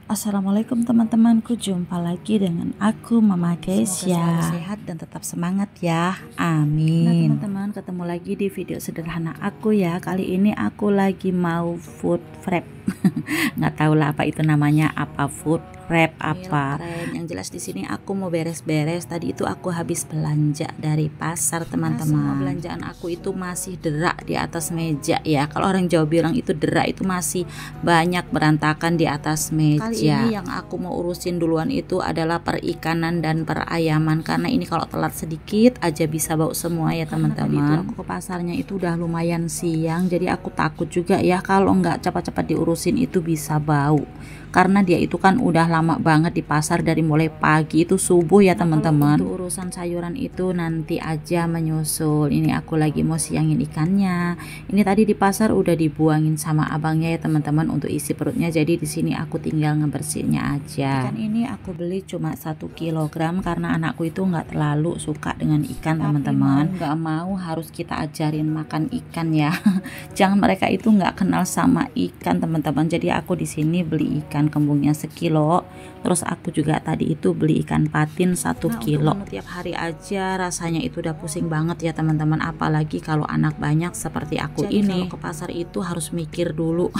Assalamualaikum teman-temanku, jumpa lagi dengan aku Mama Semoga Keisha. selalu sehat dan tetap semangat ya, Nah amin. teman-teman, ketemu lagi di video sederhana aku ya. Kali ini aku lagi mau food prep. Nggak tahu lah apa itu namanya, apa food prep apa. Yang jelas di sini aku mau beres-beres. Tadi itu aku habis belanja dari pasar teman-teman. Semua belanjaan aku itu masih derak di atas meja ya. Kalau orang Jawa bilang itu derak, itu masih banyak berantakan di atas meja. Kali ini yang aku mau urusin duluan itu adalah perikanan dan perayaman, karena ini kalau telat sedikit aja bisa bau semua ya teman-teman. Aku ke pasarnya itu udah lumayan siang, jadi aku takut juga ya kalau nggak cepat-cepat diurusin itu bisa bau, karena dia itu kan udah lama banget di pasar dari mulai pagi itu subuh ya teman-teman. Untuk urusan sayuran itu nanti aja menyusul. Ini aku lagi mau siangin ikannya. Ini tadi di pasar udah dibuangin sama abangnya ya teman-teman untuk isi perutnya. Jadi di sini aku tinggal ngebersihnya aja. Ikan ini aku beli cuma 1 kilogram karena anakku itu nggak terlalu suka dengan ikan teman-teman. Nggak mau harus kita ajarin makan ikan ya. Jangan, mereka itu nggak kenal sama ikan teman-teman. Jadi aku di sini beli ikan kembungnya sekilo, terus aku juga tadi itu beli ikan patin 1 kilo. Tiap hari aja rasanya itu udah pusing banget ya teman-teman, apalagi kalau anak banyak seperti aku. Jadi ini kalau ke pasar itu harus mikir dulu.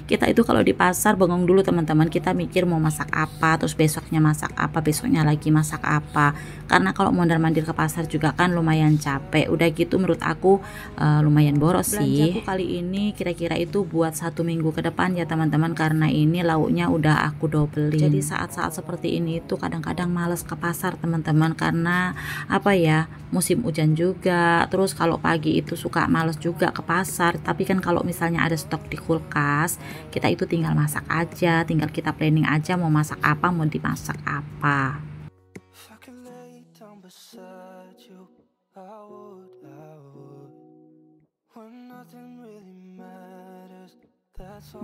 Kita itu kalau di pasar bengong dulu teman-teman, kita mikir mau masak apa, terus besoknya masak apa, besoknya lagi masak apa, karena kalau mondar-mandir ke pasar juga kan lumayan capek. Udah gitu menurut aku lumayan boros sih. Belanjaku kali ini kira-kira itu buat 1 minggu ke depan ya teman-teman, karena ini lauknya udah aku dobelin. Jadi saat-saat seperti ini itu kadang-kadang males ke pasar teman-teman, karena apa ya, musim hujan juga, terus kalau pagi itu suka males juga ke pasar. Tapi kan kalau misalnya ada stok di kulkas, kita itu tinggal masak aja, tinggal kita planning aja mau masak apa, mau dimasak apa.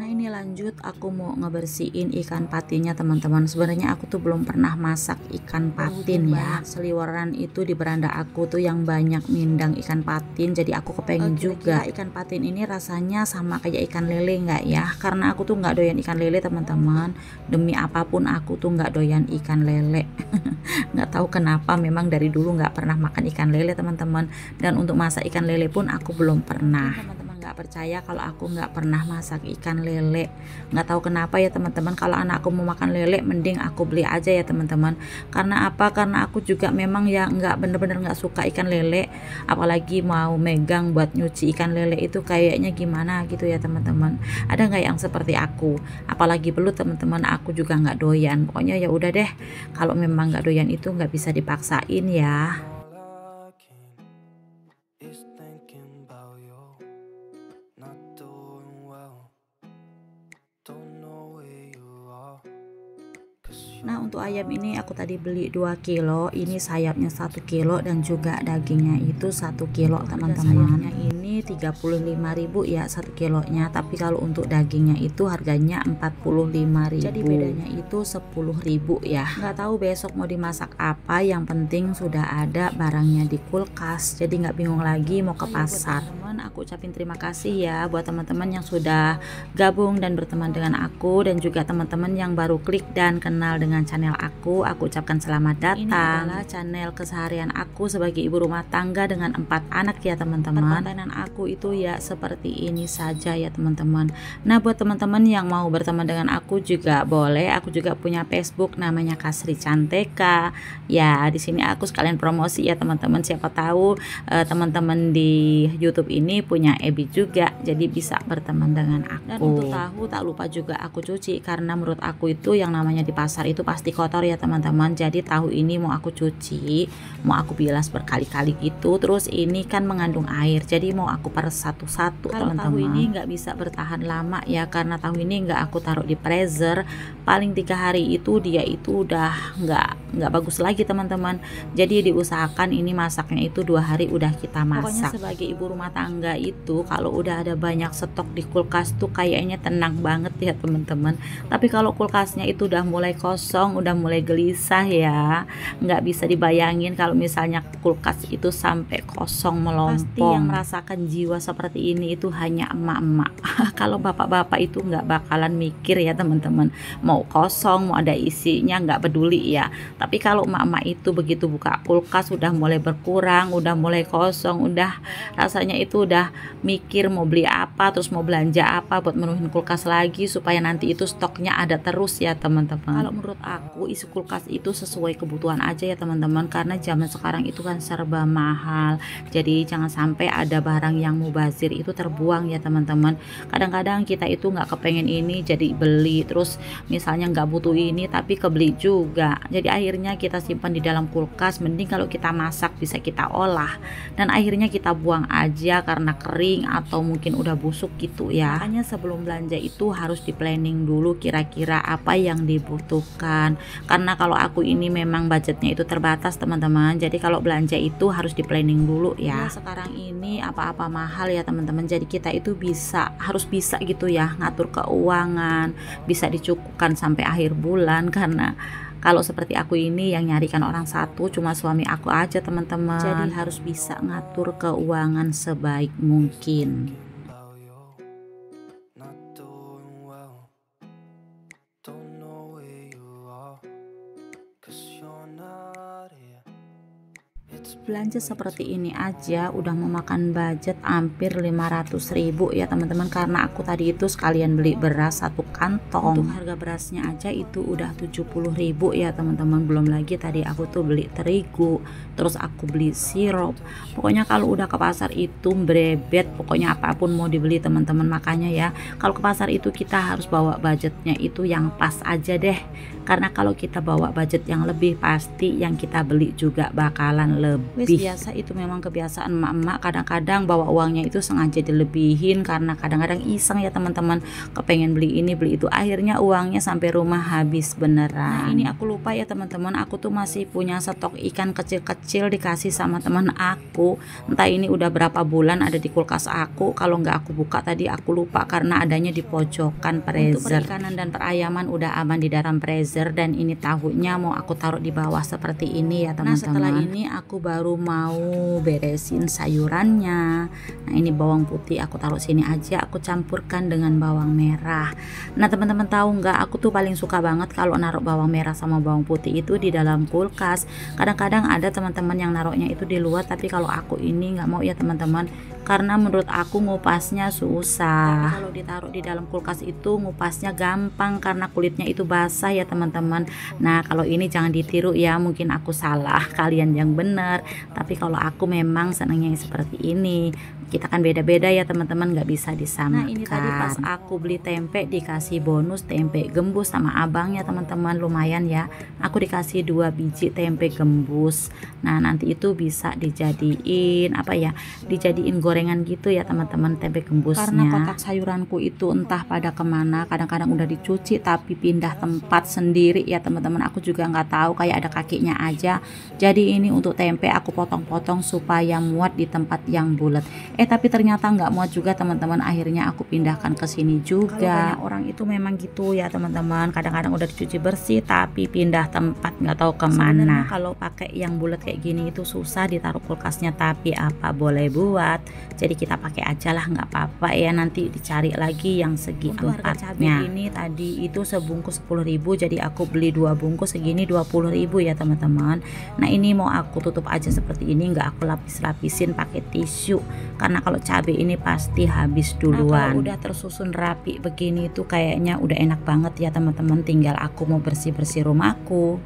Nah ini lanjut aku mau ngebersihin ikan patinnya teman-teman. Sebenarnya aku tuh belum pernah masak ikan patin ya. Seliweran itu di beranda aku tuh yang banyak mindang ikan patin, jadi aku kepengen juga. Ikan patin ini rasanya sama kayak ikan lele nggak ya? Karena aku tuh nggak doyan ikan lele teman-teman. Demi apapun aku tuh nggak doyan ikan lele. Nggak tahu kenapa, memang dari dulu nggak pernah makan ikan lele teman-teman. Dan untuk masak ikan lele pun aku belum pernah. Nggak percaya kalau aku nggak pernah masak ikan lele. Nggak tahu kenapa ya teman-teman, kalau anakku mau makan lele mending aku beli aja ya teman-teman. Karena apa? Karena aku juga memang ya nggak bener-bener nggak suka ikan lele, apalagi mau megang buat nyuci ikan lele itu kayaknya gimana gitu ya teman-teman. Ada nggak yang seperti aku? Apalagi belut teman-teman, aku juga nggak doyan. Pokoknya ya udah deh, kalau memang nggak doyan itu nggak bisa dipaksain ya. Nah untuk ayam ini aku tadi beli 2 kilo, ini sayapnya 1 kilo dan juga dagingnya itu 1 kilo teman-teman. Sayapnya ini 35.000 ya 1 kilonya, tapi kalau untuk dagingnya itu harganya 45.000. Jadi bedanya itu 10.000 ya. Nggak tahu besok mau dimasak apa, yang penting sudah ada barangnya di kulkas, jadi nggak bingung lagi mau ke pasar. Teman-teman, aku ucapin terima kasih ya buat teman-teman yang sudah gabung dan berteman dengan aku, dan juga teman-teman yang baru klik dan kenal dengan channel aku ucapkan selamat datang. Ini adalah channel keseharian aku sebagai ibu rumah tangga dengan 4 anak ya teman-teman. Perkontenan aku itu ya seperti ini saja ya teman-teman. Nah buat teman-teman yang mau berteman dengan aku juga boleh, aku juga punya Facebook namanya Kasri Canteka. Ya di sini aku sekalian promosi ya teman-teman, siapa tahu teman-teman di YouTube ini punya Ebi juga, jadi bisa berteman dengan aku. Dan untuk tahu tak lupa juga aku cuci, karena menurut aku itu yang namanya di pasar itu pasti kotor ya teman-teman. Jadi tahu ini mau aku cuci, mau aku bilas berkali-kali gitu. Terus ini kan mengandung air, jadi mau aku peres satu-satu teman-teman. Tahu ini nggak bisa bertahan lama ya, karena tahu ini nggak aku taruh di freezer, paling 3 hari itu dia itu udah nggak bagus lagi teman-teman. Jadi diusahakan ini masaknya itu 2 hari udah kita masak. Pokoknya sebagai ibu rumah tangga itu kalau udah ada banyak stok di kulkas tuh kayaknya tenang banget ya teman-teman. Tapi kalau kulkasnya itu udah mulai kosong, udah mulai gelisah ya, nggak bisa dibayangin kalau misalnya kulkas itu sampai kosong melompong. Pasti yang merasakan jiwa seperti ini itu hanya emak-emak. Kalau bapak-bapak itu nggak bakalan mikir ya teman-teman, mau kosong mau ada isinya nggak peduli ya. Tapi kalau emak-emak itu begitu buka kulkas udah mulai berkurang, udah mulai kosong, udah rasanya itu udah mikir mau beli apa, terus mau belanja apa buat menuhin kulkas lagi supaya nanti itu stoknya ada terus ya teman-teman. Kalau menurut aku isi kulkas itu sesuai kebutuhan aja ya teman-teman, karena zaman sekarang itu kan serba mahal. Jadi jangan sampai ada barang yang mubazir itu terbuang ya teman-teman. Kadang-kadang kita itu nggak kepengen ini jadi beli, terus misalnya nggak butuh ini tapi kebeli juga. Jadi akhirnya kita simpan di dalam kulkas, mending kalau kita masak bisa kita olah, dan akhirnya kita buang aja karena kering atau mungkin udah busuk gitu ya. Makanya sebelum belanja itu harus di planning dulu kira-kira apa yang dibutuhkan, karena kalau aku ini memang budgetnya itu terbatas teman-teman. Jadi kalau belanja itu harus di planning dulu ya. Sekarang ini apa-apa mahal ya teman-teman, jadi kita itu harus bisa gitu ya ngatur keuangan, bisa dicukupkan sampai akhir bulan. Karena kalau seperti aku ini yang nyarikan orang satu cuma suami aku aja teman-teman, jadi harus bisa ngatur keuangan sebaik mungkin. Belanja seperti ini aja udah memakan budget hampir 500.000 ya teman-teman, karena aku tadi itu sekalian beli beras 1 kantong. Untuk harga berasnya aja itu udah 70.000 ya teman-teman, belum lagi tadi aku tuh beli terigu, terus aku beli sirup. Pokoknya kalau udah ke pasar itu berebet, pokoknya apapun mau dibeli teman-teman. Makanya ya kalau ke pasar itu kita harus bawa budgetnya itu yang pas aja deh, karena kalau kita bawa budget yang lebih pasti yang kita beli juga bakalan lebih. Biasa itu memang kebiasaan emak-emak, kadang-kadang bawa uangnya itu sengaja dilebihin karena kadang-kadang iseng ya teman-teman, kepengen beli ini beli itu, akhirnya uangnya sampai rumah habis beneran. Nah ini aku lupa ya teman-teman, aku tuh masih punya stok ikan kecil-kecil dikasih sama teman aku, entah ini udah berapa bulan ada di kulkas aku. Kalau nggak aku buka tadi aku lupa karena adanya di pojokan freezer. Untuk perikanan dan perayaman udah aman di dalam freezer, dan ini tahunya mau aku taruh di bawah seperti ini ya teman-teman. Nah setelah ini aku baru mau beresin sayurannya. Nah ini bawang putih aku taruh sini aja, aku campurkan dengan bawang merah. Nah teman-teman tahu nggak, aku tuh paling suka banget kalau naruh bawang merah sama bawang putih itu di dalam kulkas. Kadang-kadang ada teman-teman yang naruhnya itu di luar, tapi kalau aku ini nggak mau ya teman-teman, karena menurut aku ngupasnya susah. Tapi kalau ditaruh di dalam kulkas itu ngupasnya gampang karena kulitnya itu basah ya teman-teman. Nah kalau ini jangan ditiru ya, mungkin aku salah, kalian yang benar. Tapi kalau aku memang senangnya seperti ini. Kita kan beda-beda ya teman-teman, nggak bisa disamakan. Nah ini tadi pas aku beli tempe dikasih bonus tempe gembus sama abangnya teman-teman, lumayan ya. Aku dikasih 2 biji tempe gembus. Nah nanti itu bisa dijadiin apa ya, dijadiin gorengan gitu ya teman-teman tempe gembusnya. Karena kotak sayuranku itu entah pada kemana, kadang-kadang udah dicuci tapi pindah tempat sendiri ya teman-teman. Aku juga nggak tahu, kayak ada kakinya aja. Jadi ini untuk tempe aku potong-potong supaya muat di tempat yang bulat. Tapi ternyata nggak muat juga teman-teman, akhirnya aku pindahkan ke sini juga. Kalau banyak orang itu memang gitu ya teman-teman, kadang-kadang udah dicuci bersih tapi pindah tempat nggak tahu kemana. Sebenarnya kalau pakai yang bulat kayak gini itu susah ditaruh kulkasnya, tapi apa boleh buat, jadi kita pakai aja lah, nggak apa-apa ya, nanti dicari lagi yang segi empatnya. Ini tadi itu sebungkus 10.000, jadi aku beli 2 bungkus segini 20.000 ya teman-teman. Nah ini mau aku tutup aja seperti ini, nggak aku lapis-lapisin pakai tisu, karena kalau cabai ini pasti habis duluan. Nah, kalau udah tersusun rapi begini tuh kayaknya udah enak banget ya teman-teman, tinggal aku mau bersih-bersih rumahku.